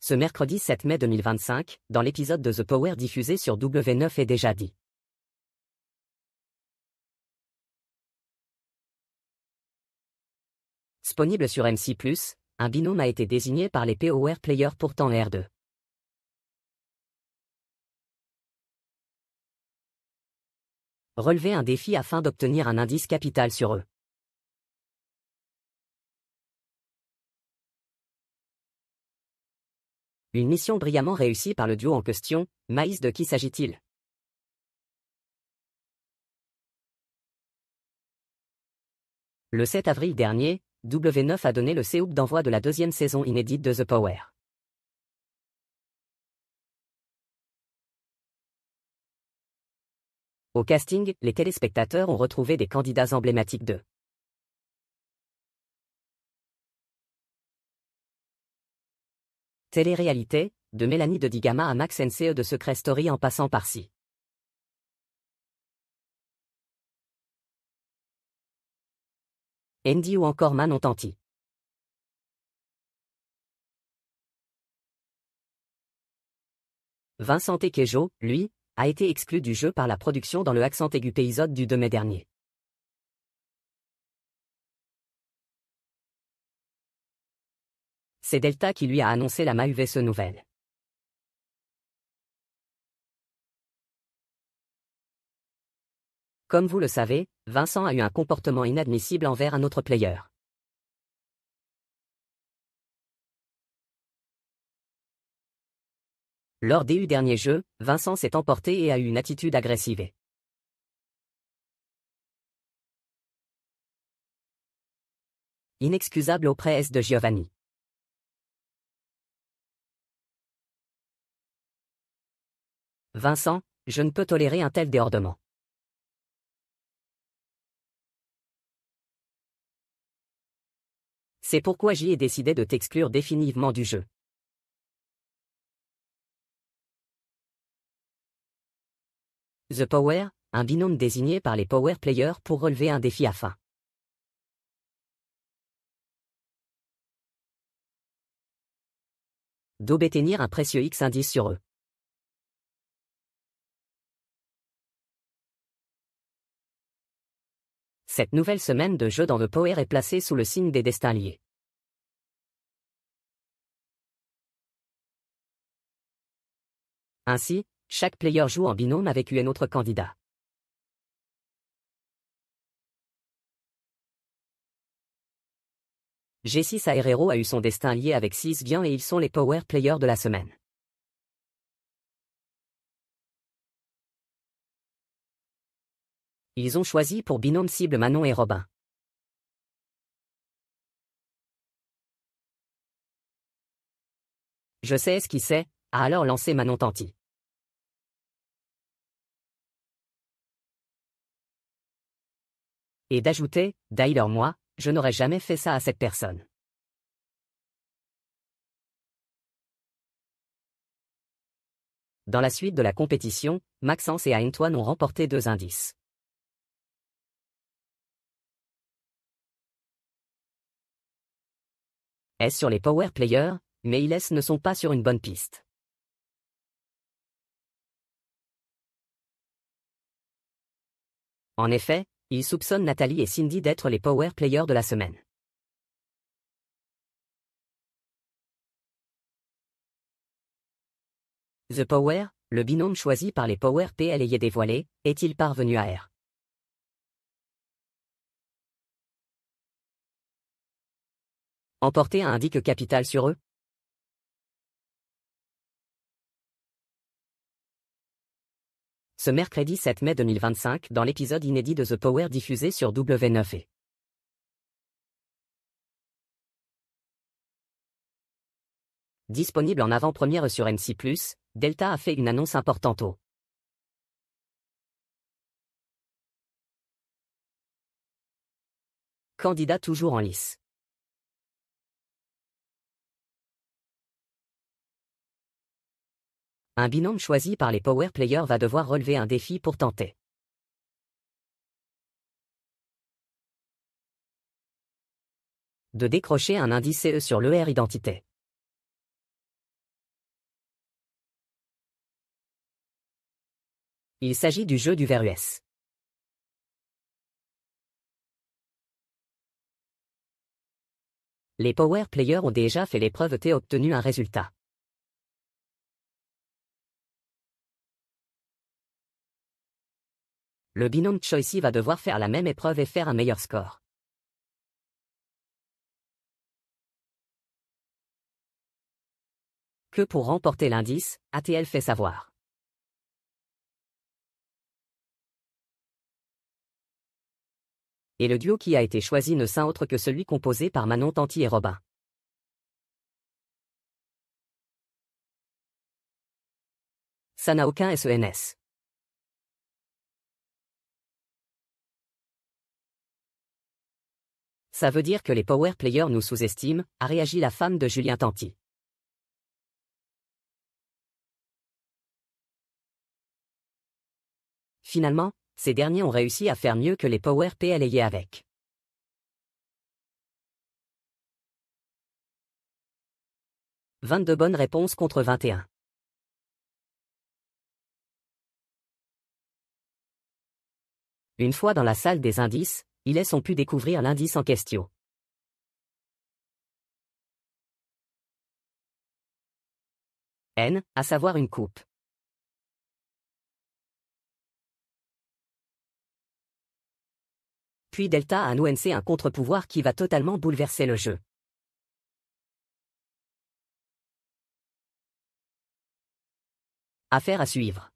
Ce mercredi 7 mai 2025, dans l'épisode de The Power diffusé sur W9 est déjà dit. Disponible sur MC+, un binôme a été désigné par les Power Players pourtant R2. Relever un défi afin d'obtenir un indice capital sur eux. Une mission brillamment réussie par le duo en question, Maïs. De qui s'agit-il? Le 7 avril dernier, W9 a donné le séoub d'envoi de la deuxième saison inédite de The Power. Au casting, les téléspectateurs ont retrouvé des candidats emblématiques de télé-réalité, de Mélanie de Digama à Max NCE de Secret Story en passant par Si. Andy ou encore Manon Tanti. Vincent Tekejo, lui, a été exclu du jeu par la production dans le accent aigu épisode du 2 mai dernier. C'est Delta qui lui a annoncé la mauvaise nouvelle. Comme vous le savez, Vincent a eu un comportement inadmissible envers un autre player. Lors des derniers jeux, Vincent s'est emporté et a eu une attitude agressive. Inexcusable auprès de Giovanni. Vincent, je ne peux tolérer un tel débordement. C'est pourquoi j'y ai décidé de t'exclure définitivement du jeu. The Power, un binôme désigné par les Power Players pour relever un défi afin d'obtenir un précieux X indice sur eux. Cette nouvelle semaine de jeu dans The Power est placée sous le signe des destins liés. Ainsi, chaque player joue en binôme avec un autre candidat. G6 Aerero a eu son destin lié avec 6 Viens et ils sont les Power Players de la semaine. Ils ont choisi pour binôme cible Manon et Robin. Je sais ce qui c'est, a alors lancé Manon Tanti. Et d'ajouter, d'ailleurs moi, je n'aurais jamais fait ça à cette personne. Dans la suite de la compétition, Maxence et Antoine ont remporté 2 indices. Est sur les Power Players, mais ils ne sont pas sur une bonne piste. En effet, ils soupçonnent Nathalie et Cindy d'être les Power Players de la semaine. The Power, le binôme choisi par les Power PL y est dévoilé, est-il parvenu à emporter un indice capital sur eux? Ce mercredi 7 mai 2025 dans l'épisode inédit de The Power diffusé sur W9 et disponible en avant-première sur MC+, Delta a fait une annonce importante au candidat toujours en lice. Un binôme choisi par les Power Players va devoir relever un défi pour tenter de décrocher un indice CE sur l'ER identité. Il s'agit du jeu du ver US. Les Power Players ont déjà fait l'épreuve et obtenu un résultat. Le binôme Choicy va devoir faire la même épreuve et faire un meilleur score. Que pour remporter l'indice, ATL fait savoir. Et le duo qui a été choisi ne s'est autre que celui composé par Manon Tanti et Robin. Ça n'a aucun SENS. Ça veut dire que les Power Players nous sous-estiment, a réagi la femme de Julien Tanti. Finalement, ces derniers ont réussi à faire mieux que les Power PLA avec. « 22 bonnes réponses contre 21. Une fois dans la salle des indices, ils ont pu découvrir l'indice en question. N, à savoir une coupe. Puis Delta a un ONC, un contre-pouvoir qui va totalement bouleverser le jeu. Affaire à suivre.